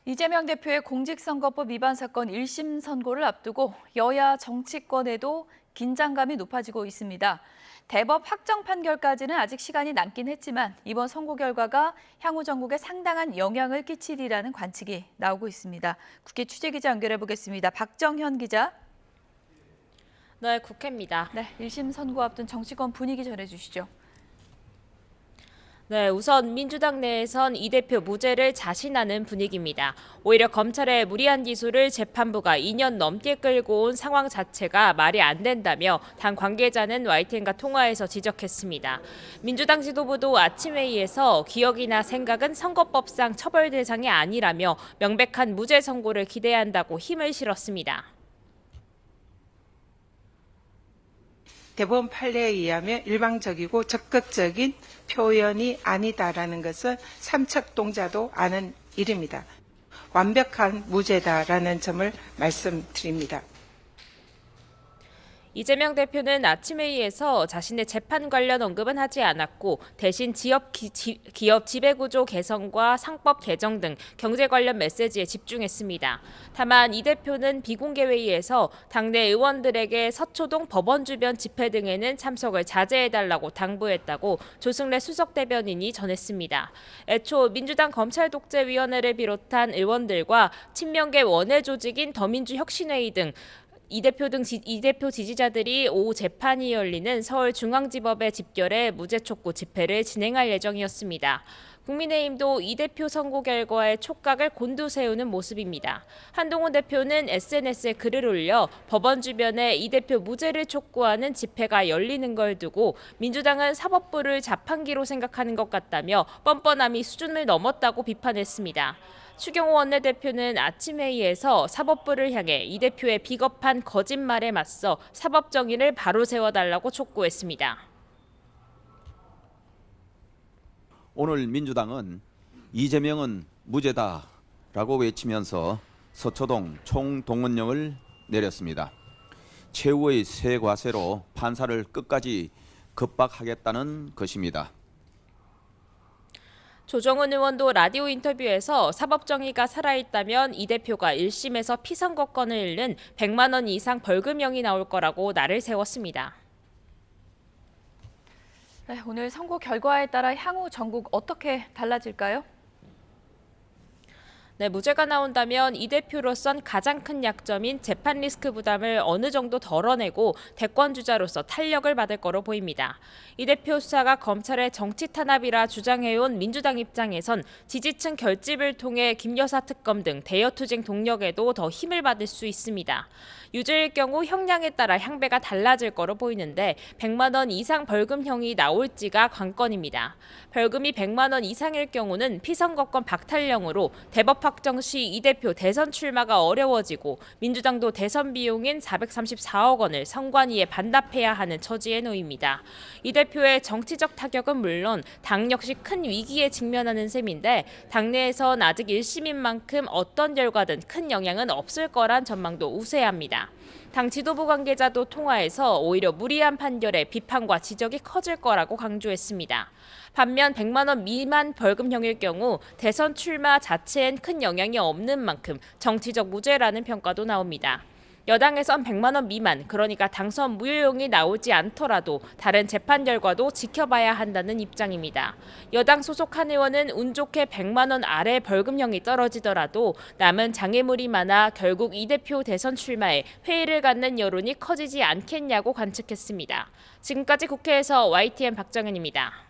이재명 대표의 공직선거법 위반 사건 1심 선고를 앞두고 여야 정치권에도 긴장감이 높아지고 있습니다. 대법 확정 판결까지는 아직 시간이 남긴 했지만 이번 선고 결과가 향후 전국에 상당한 영향을 끼치리라는 관측이 나오고 있습니다. 국회 취재기자 연결해 보겠습니다. 박정현 기자. 네, 국회입니다. 네, 1심 선고 앞둔 정치권 분위기 전해주시죠. 네, 우선 민주당 내에선 이 대표 무죄를 자신하는 분위기입니다. 오히려 검찰의 무리한 기소를 재판부가 2년 넘게 끌고 온 상황 자체가 말이 안 된다며 당 관계자는 YTN과 통화에서 지적했습니다. 민주당 지도부도 아침 회의에서 기억이나 생각은 선거법상 처벌 대상이 아니라며 명백한 무죄 선고를 기대한다고 힘을 실었습니다. 대법원 판례에 의하면 일방적이고 적극적인 표현이 아니다라는 것은 삼척동자도 아는 일입니다. 완벽한 무죄다라는 점을 말씀드립니다. 이재명 대표는 아침 회의에서 자신의 재판 관련 언급은 하지 않았고 대신 기업 지배구조 개선과 상법 개정 등 경제 관련 메시지에 집중했습니다. 다만 이 대표는 비공개 회의에서 당내 의원들에게 서초동 법원 주변 집회 등에는 참석을 자제해달라고 당부했다고 조승래 수석 대변인이 전했습니다. 애초 민주당 검찰독재위원회를 비롯한 의원들과 친명계 원외 조직인 더민주혁신회의 등 이 대표 지지자들이 오후 재판이 열리는 서울중앙지법에 집결해 무죄 촉구 집회를 진행할 예정이었습니다. 국민의힘도 이 대표 선고 결과에 촉각을 곤두세우는 모습입니다. 한동훈 대표는 SNS에 글을 올려 법원 주변에 이 대표 무죄를 촉구하는 집회가 열리는 걸 두고 민주당은 사법부를 자판기로 생각하는 것 같다며 뻔뻔함이 수준을 넘었다고 비판했습니다. 추경호 원내대표는 아침 회의에서 사법부를 향해 이 대표의 비겁한 거짓말에 맞서 사법 정의를 바로 세워달라고 촉구했습니다. 오늘 민주당은 이재명은 무죄다라고 외치면서 서초동 총동원령을 내렸습니다. 최후의 새 과세로 판사를 끝까지 급박하겠다는 것입니다. 조정훈 의원도 라디오 인터뷰에서 사법정의가 살아있다면 이 대표가 1심에서 피선거권을 잃는 100만 원 이상 벌금형이 나올 거라고 날을 세웠습니다. 네, 오늘 선고 결과에 따라 향후 전국 어떻게 달라질까요? 네, 무죄가 나온다면 이 대표로선 가장 큰 약점인 재판 리스크 부담을 어느 정도 덜어내고 대권주자로서 탄력을 받을 거로 보입니다. 이 대표 수사가 검찰의 정치 탄압이라 주장해온 민주당 입장에선 지지층 결집을 통해 김여사 특검 등 대여투쟁 동력에도 더 힘을 받을 수 있습니다. 유죄일 경우 형량에 따라 향배가 달라질 거로 보이는데 100만 원 이상 벌금형이 나올지가 관건입니다. 벌금이 100만 원 이상일 경우는 피선거권 박탈령으로 대법 확정 시 이 대표 대선 출마가 어려워지고 민주당도 대선 비용인 434억 원을 선관위에 반납해야 하는 처지에 놓입니다. 이 대표의 정치적 타격은 물론 당 역시 큰 위기에 직면하는 셈인데 당내에선 아직 1심인 만큼 어떤 결과든 큰 영향은 없을 거란 전망도 우세합니다. 당 지도부 관계자도 통화에서 오히려 무리한 판결에 비판과 지적이 커질 거라고 강조했습니다. 반면 100만 원 미만 벌금형일 경우 대선 출마 자체엔 큰 영향이 없는 만큼 정치적 무죄라는 평가도 나옵니다. 여당에선 100만 원 미만, 그러니까 당선 무효용이 나오지 않더라도 다른 재판 결과도 지켜봐야 한다는 입장입니다. 여당 소속 한 의원은 운 좋게 100만 원 아래 벌금형이 떨어지더라도 남은 장애물이 많아 결국 이 대표 대선 출마에 회의를 갖는 여론이 커지지 않겠냐고 관측했습니다. 지금까지 국회에서 YTN 박정현입니다.